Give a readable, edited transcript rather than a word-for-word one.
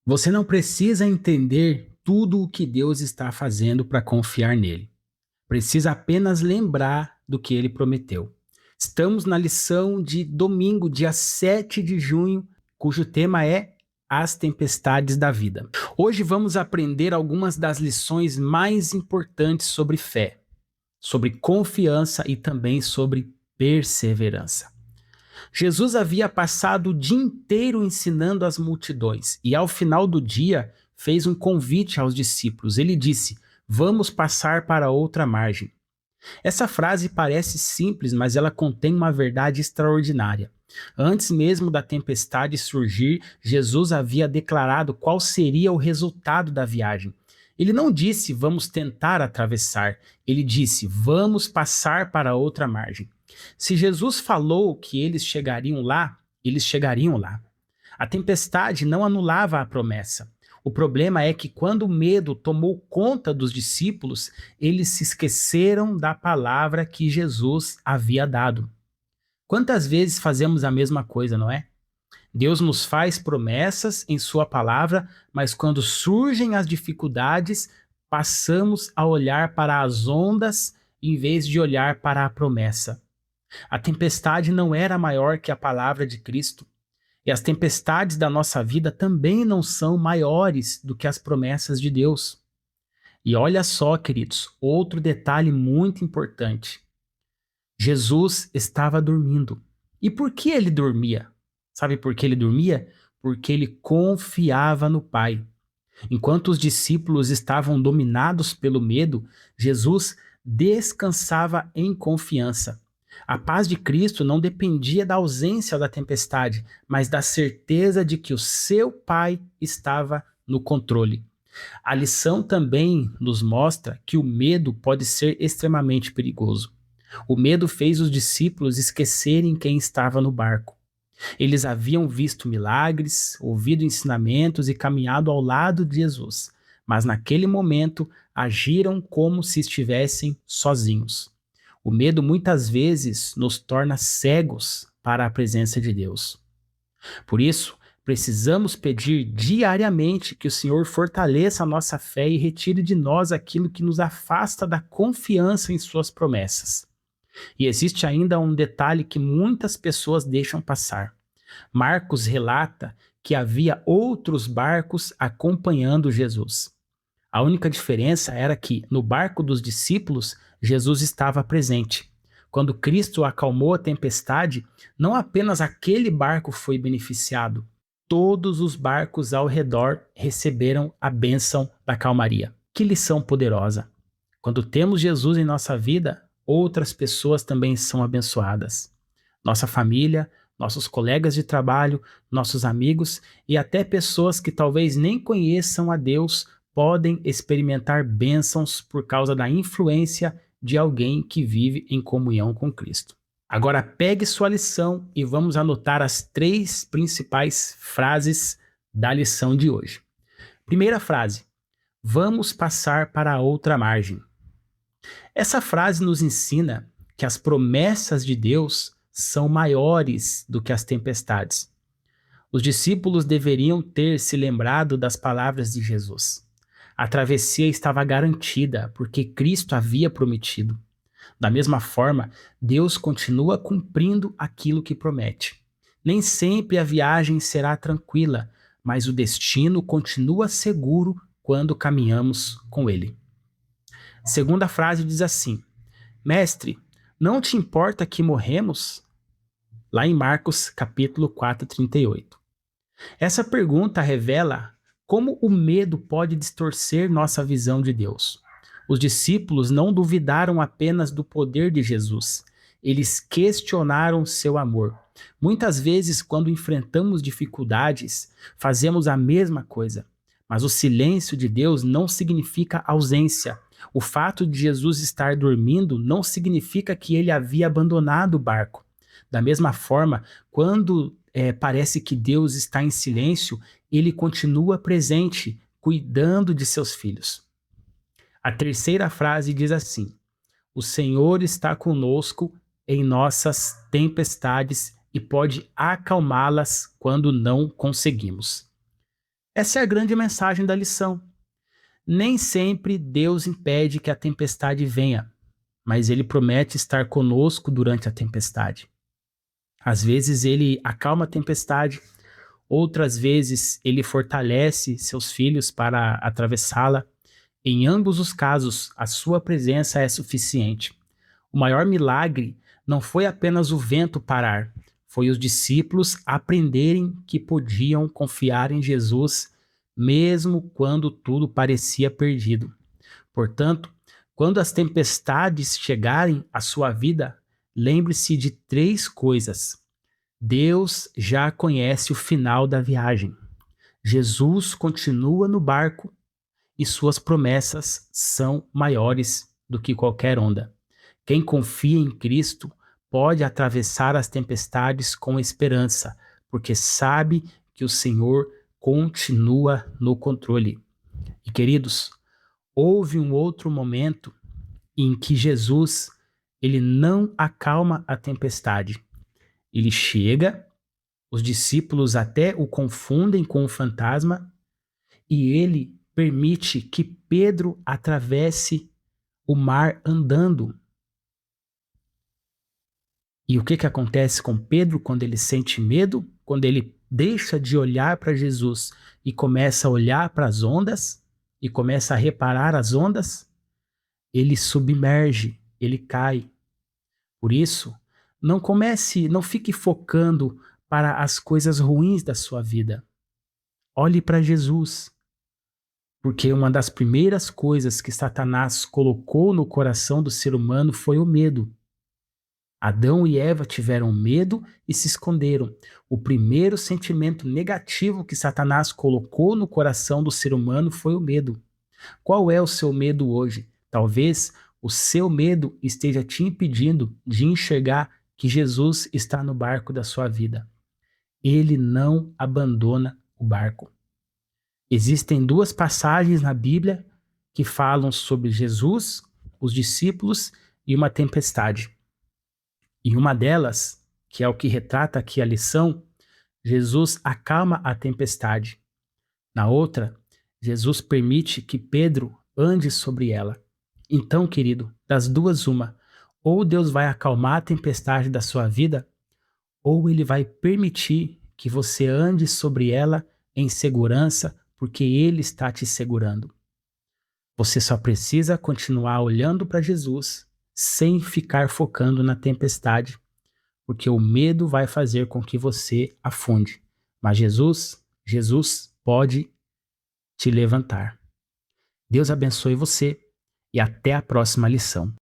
Você não precisa entender tudo o que Deus está fazendo para confiar nele. Precisa apenas lembrar do que ele prometeu. Estamos na lição de domingo, dia 7 de junho, cujo tema é As Tempestades da Vida. Hoje vamos aprender algumas das lições mais importantes sobre fé, sobre confiança e também sobre perseverança. Jesus havia passado o dia inteiro ensinando as multidões e, ao final do dia, fez um convite aos discípulos. Ele disse: Vamos passar para outra margem. Essa frase parece simples, mas ela contém uma verdade extraordinária. Antes mesmo da tempestade surgir, Jesus havia declarado qual seria o resultado da viagem. Ele não disse vamos tentar atravessar, ele disse vamos passar para outra margem. Se Jesus falou que eles chegariam lá. A tempestade não anulava a promessa. O problema é que quando o medo tomou conta dos discípulos, eles se esqueceram da palavra que Jesus havia dado. Quantas vezes fazemos a mesma coisa, não é? Deus nos faz promessas em Sua palavra, mas quando surgem as dificuldades, passamos a olhar para as ondas em vez de olhar para a promessa. A tempestade não era maior que a palavra de Cristo. E as tempestades da nossa vida também não são maiores do que as promessas de Deus. E olha só, queridos, outro detalhe muito importante. Jesus estava dormindo. E por que ele dormia? Sabe por que ele dormia? Porque ele confiava no Pai. Enquanto os discípulos estavam dominados pelo medo, Jesus descansava em confiança. A paz de Cristo não dependia da ausência da tempestade, mas da certeza de que o seu Pai estava no controle. A lição também nos mostra que o medo pode ser extremamente perigoso. O medo fez os discípulos esquecerem quem estava no barco. Eles haviam visto milagres, ouvido ensinamentos e caminhado ao lado de Jesus, mas naquele momento agiram como se estivessem sozinhos. O medo muitas vezes nos torna cegos para a presença de Deus. Por isso, precisamos pedir diariamente que o Senhor fortaleça a nossa fé e retire de nós aquilo que nos afasta da confiança em Suas promessas. E existe ainda um detalhe que muitas pessoas deixam passar. Marcos relata que havia outros barcos acompanhando Jesus. A única diferença era que, no barco dos discípulos, Jesus estava presente. Quando Cristo acalmou a tempestade, não apenas aquele barco foi beneficiado, todos os barcos ao redor receberam a bênção da calmaria. Que lição poderosa! Quando temos Jesus em nossa vida, outras pessoas também são abençoadas. Nossa família, nossos colegas de trabalho, nossos amigos e até pessoas que talvez nem conheçam a Deus podem experimentar bênçãos por causa da influência de alguém que vive em comunhão com Cristo. Agora pegue sua lição e vamos anotar as 3 principais frases da lição de hoje. Primeira frase: vamos passar para a outra margem. Essa frase nos ensina que as promessas de Deus são maiores do que as tempestades. Os discípulos deveriam ter se lembrado das palavras de Jesus. A travessia estava garantida, porque Cristo havia prometido. Da mesma forma, Deus continua cumprindo aquilo que promete. Nem sempre a viagem será tranquila, mas o destino continua seguro quando caminhamos com Ele. Segunda frase diz assim: Mestre, não te importa que morremos? Lá em Marcos capítulo 4, 38. Essa pergunta revela como o medo pode distorcer nossa visão de Deus. Os discípulos não duvidaram apenas do poder de Jesus, eles questionaram seu amor. Muitas vezes, quando enfrentamos dificuldades, fazemos a mesma coisa, mas o silêncio de Deus não significa ausência. O fato de Jesus estar dormindo não significa que ele havia abandonado o barco. Da mesma forma, quando parece que Deus está em silêncio, ele continua presente, cuidando de seus filhos. A terceira frase diz assim: O Senhor está conosco em nossas tempestades e pode acalmá-las quando não conseguimos. Essa é a grande mensagem da lição. Nem sempre Deus impede que a tempestade venha, mas ele promete estar conosco durante a tempestade. Às vezes ele acalma a tempestade, outras vezes ele fortalece seus filhos para atravessá-la. Em ambos os casos, a sua presença é suficiente. O maior milagre não foi apenas o vento parar, foi os discípulos aprenderem que podiam confiar em Jesus, mesmo quando tudo parecia perdido. Portanto, quando as tempestades chegarem à sua vida, lembre-se de 3 coisas. Deus já conhece o final da viagem. Jesus continua no barco e suas promessas são maiores do que qualquer onda. Quem confia em Cristo pode atravessar as tempestades com esperança, porque sabe que o Senhor continua no controle. E queridos, houve um outro momento em que Jesus, ele não acalma a tempestade. Ele chega, os discípulos até o confundem com um fantasma e ele permite que Pedro atravesse o mar andando. E o que acontece com Pedro quando ele sente medo? Quando ele deixa de olhar para Jesus e começa a olhar para as ondas e começa a reparar as ondas, ele submerge, ele cai. Por isso, não fique focando para as coisas ruins da sua vida. Olhe para Jesus, porque uma das primeiras coisas que Satanás colocou no coração do ser humano foi o medo. Adão e Eva tiveram medo e se esconderam. O primeiro sentimento negativo que Satanás colocou no coração do ser humano foi o medo. Qual é o seu medo hoje? Talvez o seu medo esteja te impedindo de enxergar que Jesus está no barco da sua vida. Ele não abandona o barco. Existem 2 passagens na Bíblia que falam sobre Jesus, os discípulos e uma tempestade. Em uma delas, que é o que retrata aqui a lição, Jesus acalma a tempestade. Na outra, Jesus permite que Pedro ande sobre ela. Então, querido, das duas uma, ou Deus vai acalmar a tempestade da sua vida, ou ele vai permitir que você ande sobre ela em segurança, porque ele está te segurando. Você só precisa continuar olhando para Jesus, sem ficar focando na tempestade, porque o medo vai fazer com que você afunde. Mas Jesus pode te levantar. Deus abençoe você e até a próxima lição.